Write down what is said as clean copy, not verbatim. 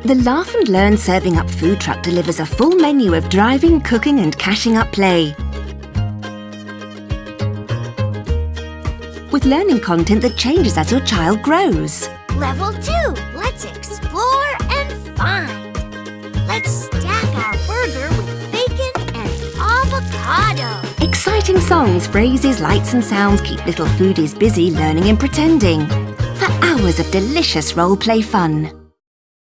The Laugh and Learn Serving Up food truck delivers a full menu of driving, cooking and cashing up play. With learning content that changes as your child grows. Level 2, let's explore and find. Let's stack our burger with bacon and avocado. Exciting songs, phrases, lights and sounds keep little foodies busy learning and pretending. For hours of delicious role-play fun.